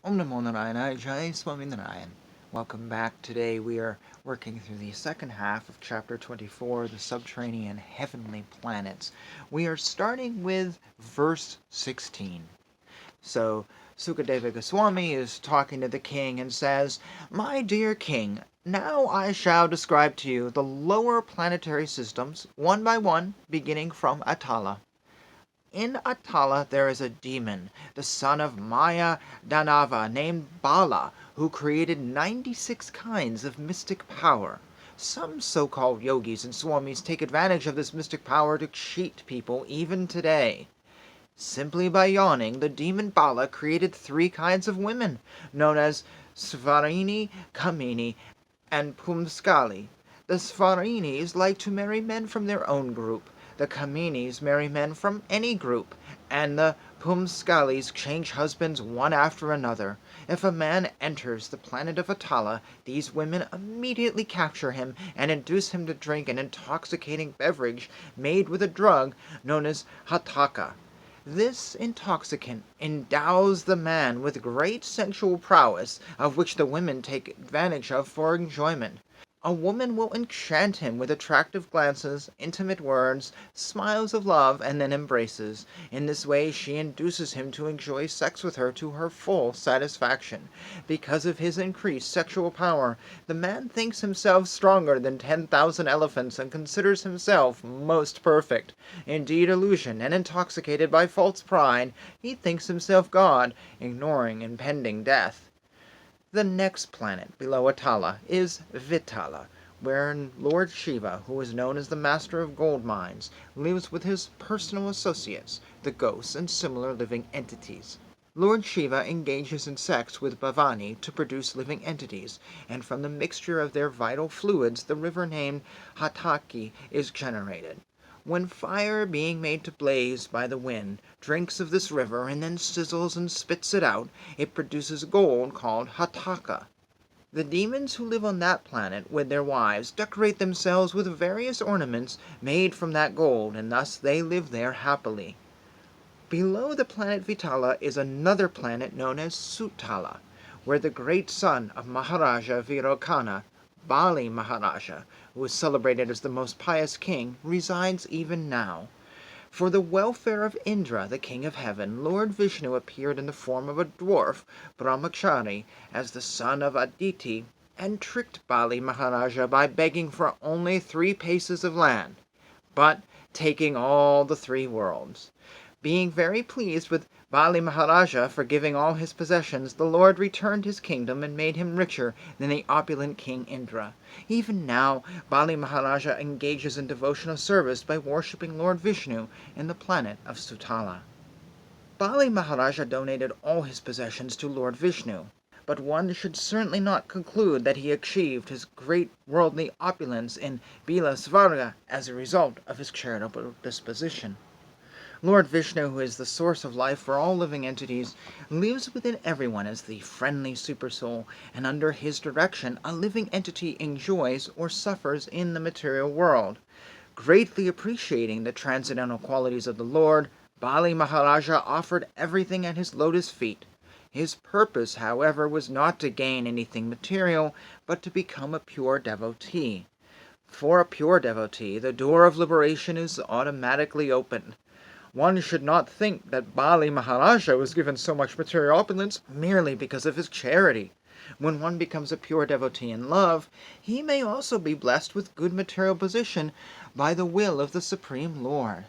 Om Namo Narayana, Jai Swami Narayan. Welcome back. Today we are working through the second half of chapter 24, the Subterranean Heavenly Planets. We are starting with verse 16. So, Sukadeva Goswami is talking to the king and says, "My dear king, now I shall describe to you the lower planetary systems, one by one, beginning from Atala. In Atala there is a demon, the son of Maya Danava, named Bala, who created 96 kinds of mystic power. Some so-called yogis and swamis take advantage of this mystic power to cheat people even today. Simply by yawning, the demon Bala created 3 kinds of women, known as Svarini, Kamini, and Pumskali. The Svarinis like to marry men from their own group. The Kaminis marry men from any group, and the Pumskalis change husbands one after another. If a man enters the planet of Atala, these women immediately capture him and induce him to drink an intoxicating beverage made with a drug known as hataka. This intoxicant endows the man with great sensual prowess, of which the women take advantage of for enjoyment. A woman will enchant him with attractive glances, intimate words, smiles of love, and then embraces. In this way she induces him to enjoy sex with her to her full satisfaction. Because of his increased sexual power, the man thinks himself stronger than 10,000 elephants and considers himself most perfect. Indeed, illusion and intoxicated by false pride, he thinks himself God, ignoring impending death. The next planet below Atala is Vitala, wherein Lord Shiva, who is known as the master of gold mines, lives with his personal associates, the ghosts and similar living entities. Lord Shiva engages in sex with Bhavani to produce living entities, and from the mixture of their vital fluids the river named Hataki is generated. When fire, being made to blaze by the wind, drinks of this river and then sizzles and spits it out, it produces gold called Hataka. The demons who live on that planet with their wives decorate themselves with various ornaments made from that gold, and thus they live there happily. Below the planet Vitala is another planet known as Sutala, where the great son of Maharaja Virokana, Bali Maharaja, who is celebrated as the most pious king, resides even now. For the welfare of Indra, the king of heaven, Lord Vishnu appeared in the form of a dwarf, Brahmachari, as the son of Aditi, and tricked Bali Maharaja by begging for only 3 paces of land, but taking all the 3 worlds. Being very pleased with Bali Maharaja for giving all his possessions, the Lord returned his kingdom and made him richer than the opulent King Indra. Even now, Bali Maharaja engages in devotional service by worshipping Lord Vishnu in the planet of Sutala. Bali Maharaja donated all his possessions to Lord Vishnu, but one should certainly not conclude that he achieved his great worldly opulence in Bila Svarga as a result of his charitable disposition. Lord Vishnu, who is the source of life for all living entities, lives within everyone as the friendly supersoul, and under his direction a living entity enjoys or suffers in the material world. Greatly appreciating the transcendental qualities of the Lord, Bali Maharaja offered everything at his lotus feet. His purpose, however, was not to gain anything material, but to become a pure devotee. For a pure devotee, the door of liberation is automatically opened. One should not think that Bali Maharaja was given so much material opulence merely because of his charity. When one becomes a pure devotee in love, he may also be blessed with good material position by the will of the Supreme Lord.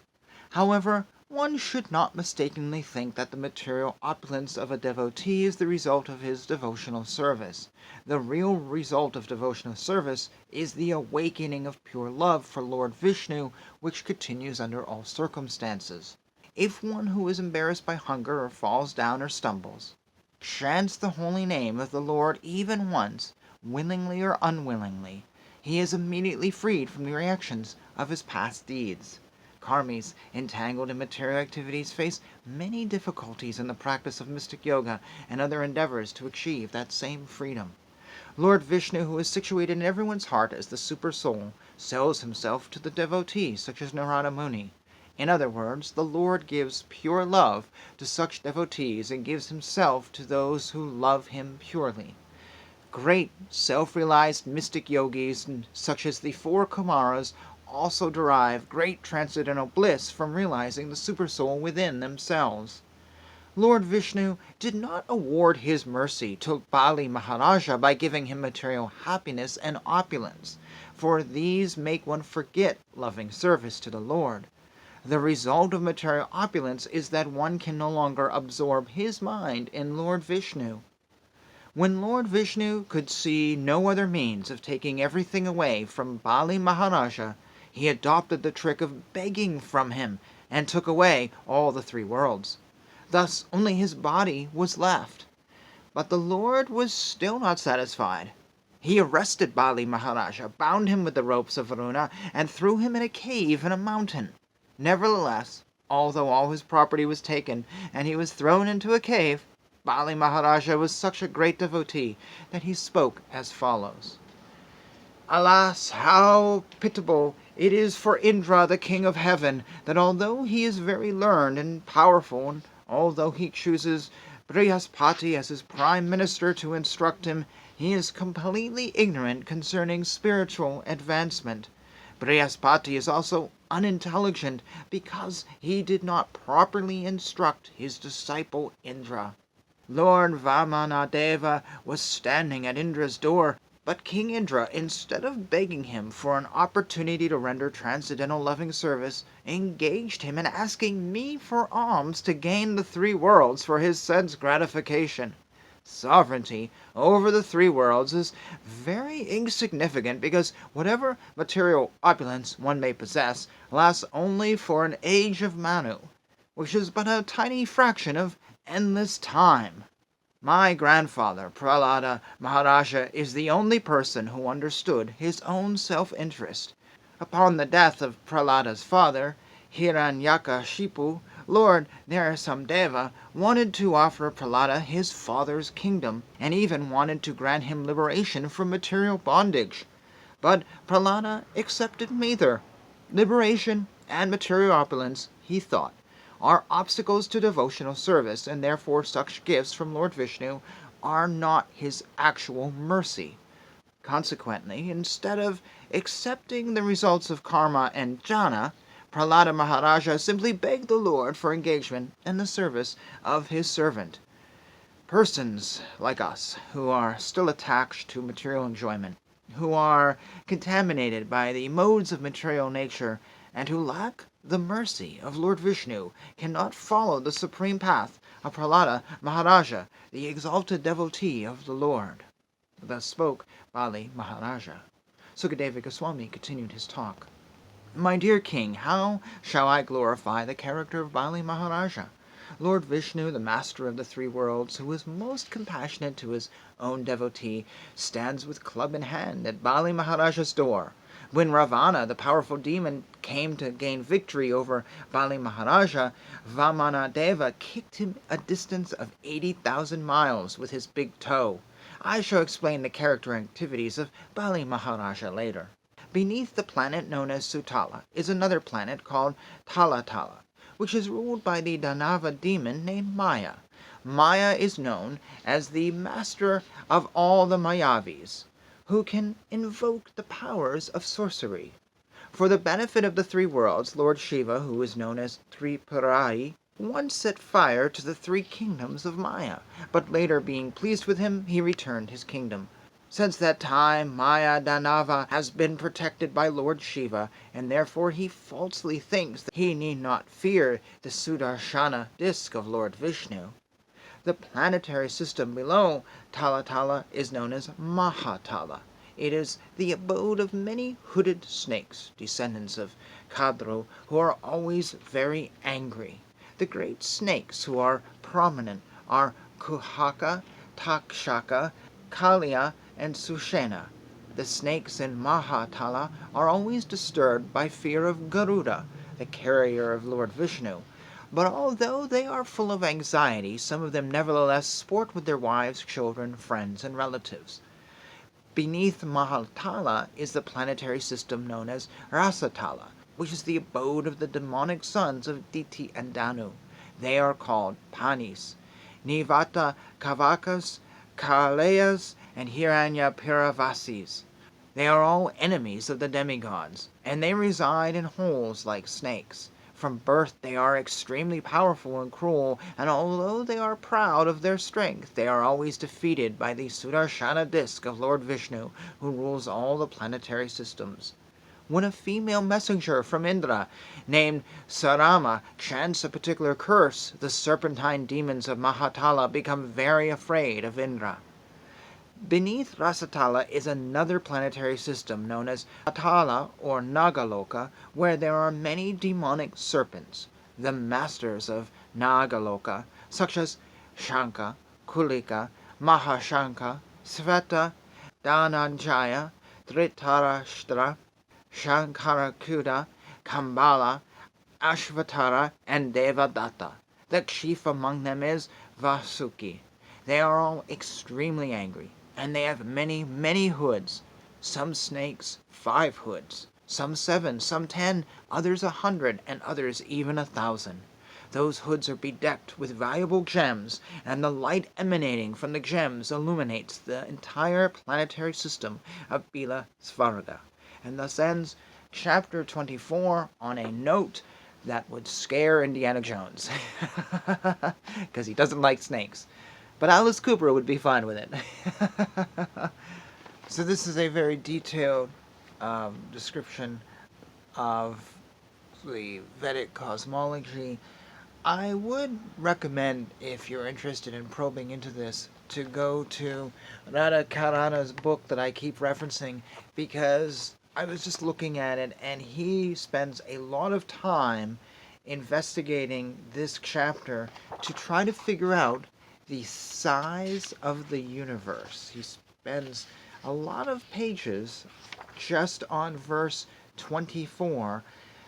However, one should not mistakenly think that the material opulence of a devotee is the result of his devotional service. The real result of devotional service is the awakening of pure love for Lord Vishnu, which continues under all circumstances. If one who is embarrassed by hunger or falls down or stumbles, chants the holy name of the Lord even once, willingly or unwillingly, he is immediately freed from the reactions of his past deeds. Karmis entangled in material activities face many difficulties in the practice of mystic yoga and other endeavors to achieve that same freedom. Lord Vishnu, who is situated in everyone's heart as the super soul, sells himself to the devotee, such as Narada Muni. In other words, the Lord gives pure love to such devotees and gives himself to those who love him purely. Great self-realized mystic yogis, such as the four Kumaras, also derive great transcendental bliss from realizing the supersoul within themselves. Lord Vishnu did not award his mercy to Bali Maharaja by giving him material happiness and opulence, for these make one forget loving service to the Lord. The result of material opulence is that one can no longer absorb his mind in Lord Vishnu. When Lord Vishnu could see no other means of taking everything away from Bali Maharaja, he adopted the trick of begging from him and took away all the three worlds. Thus only his body was left. But the Lord was still not satisfied. He arrested Bali Maharaja, bound him with the ropes of Varuna, and threw him in a cave in a mountain. Nevertheless, although all his property was taken and he was thrown into a cave, Bali Maharaja was such a great devotee that he spoke as follows. Alas, how pitiable it is for Indra, the king of heaven, that although he is very learned and powerful, and although he chooses Brihaspati as his prime minister to instruct him, he is completely ignorant concerning spiritual advancement. Brihaspati is also unintelligent because he did not properly instruct his disciple Indra. Lord Vyasadeva was standing at Indra's door, but King Indra, instead of begging him for an opportunity to render transcendental loving service, engaged him in asking me for alms to gain the three worlds for his sense gratification. Sovereignty over the three worlds is very insignificant because whatever material opulence one may possess lasts only for an age of Manu, which is but a tiny fraction of endless time. My grandfather, Prahlada Maharaja, is the only person who understood his own self-interest. Upon the death of Prahlada's father, Hiranyakashipu, Lord Narasimhadeva wanted to offer Prahlada his father's kingdom, and even wanted to grant him liberation from material bondage. But Prahlada accepted neither. Liberation and material opulence, he thought, are obstacles to devotional service, and therefore such gifts from Lord Vishnu are not his actual mercy. Consequently, instead of accepting the results of karma and jhana, Prahlada Maharaja simply begged the Lord for engagement in the service of his servant. Persons like us, who are still attached to material enjoyment, who are contaminated by the modes of material nature, and who lack the mercy of Lord Vishnu, cannot follow the supreme path of Prahlada Maharaja, the exalted devotee of the Lord. Thus spoke Bali Maharaja. Sukadeva Goswami continued his talk. My dear king, how shall I glorify the character of Bali Maharaja? Lord Vishnu, the master of the three worlds, who is most compassionate to his own devotee, stands with club in hand at Bali Maharaja's door. When Ravana, the powerful demon, came to gain victory over Bali Maharaja, Vamanadeva kicked him a distance of 80,000 miles with his big toe. I shall explain the character and activities of Bali Maharaja later. Beneath the planet known as Sutala is another planet called Talatala, which is ruled by the Danava demon named Maya. Maya is known as the master of all the Mayavis, who can invoke the powers of sorcery. For the benefit of the three worlds, Lord Shiva, who is known as Tripurari, once set fire to the three kingdoms of Maya, but later, being pleased with him, he returned his kingdom. Since that time, Maya Danava has been protected by Lord Shiva, and therefore he falsely thinks that he need not fear the Sudarshana disc of Lord Vishnu. The planetary system below Talatala is known as Mahatala. It is the abode of many hooded snakes, descendants of Kadru, who are always very angry. The great snakes who are prominent are Kuhaka, Takshaka, Kalia, and Sushena. The snakes in Mahatala are always disturbed by fear of Garuda, the carrier of Lord Vishnu. But although they are full of anxiety, some of them nevertheless sport with their wives, children, friends, and relatives. Beneath Mahatala is the planetary system known as Rasatala, which is the abode of the demonic sons of Diti and Danu. They are called Panis, Nivata Kavakas, Kalayas, and Hiranya Piravasis. They are all enemies of the demigods, and they reside in holes like snakes. From birth they are extremely powerful and cruel, and although they are proud of their strength, they are always defeated by the Sudarshana disk of Lord Vishnu, who rules all the planetary systems. When a female messenger from Indra, named Sarama, chants a particular curse, the serpentine demons of Mahatala become very afraid of Indra. Beneath Rasatala is another planetary system known as Atala or Nagaloka, where there are many demonic serpents. The masters of Nagaloka, such as Shanka, Kulika, Mahashanka, Sveta, Dhananjaya, Dhritarashtra, Shankarakuda, Kambala, Ashvatara, and Devadatta. The chief among them is Vasuki. They are all extremely angry, and they have many, many hoods. Some snakes, 5 hoods, some 7, some 10, others 100, and others even 1,000. Those hoods are bedecked with valuable gems, and the light emanating from the gems illuminates the entire planetary system of Bila Svarga. And thus ends chapter 24 on a note that would scare Indiana Jones, because he doesn't like snakes. But Alice Cooper would be fine with it. So this is a very detailed description of the Vedic cosmology. I would recommend, if you're interested in probing into this, to go to Radha Karana's book that I keep referencing, because I was just looking at it, and he spends a lot of time investigating this chapter to try to figure out the size of the universe. He spends a lot of pages just on verse 24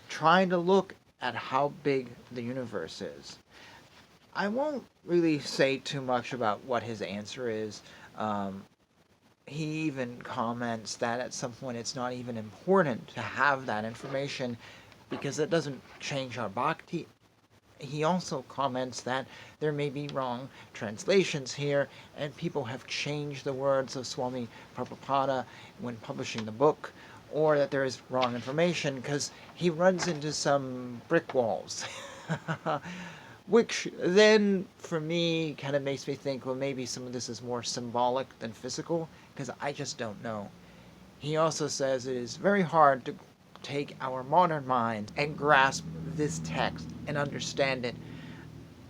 trying to look at how big the universe is. I won't really say too much about what his answer is. He even comments that at some point it's not even important to have that information because it doesn't change our bhakti. He also comments that there may be wrong translations here, and people have changed the words of Swami Prabhupada when publishing the book, or that there is wrong information because he runs into some brick walls. Which then, for me, kind of makes me think, well, maybe some of this is more symbolic than physical, because I just don't know. He also says it is very hard to take our modern mind and grasp this text and understand it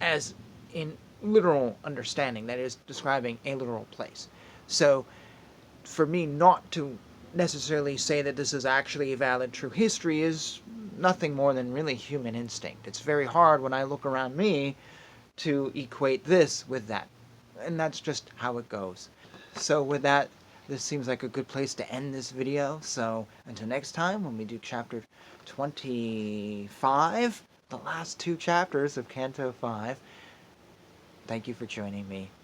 as in literal understanding, that is, describing a literal place. So, for me not to necessarily say that this is actually a valid true history is nothing more than really human instinct. It's very hard when I look around me to equate this with that. And that's just how it goes. So with that, this seems like a good place to end this video. So until next time, when we do chapter 25, the last 2 chapters of Canto 5, thank you for joining me.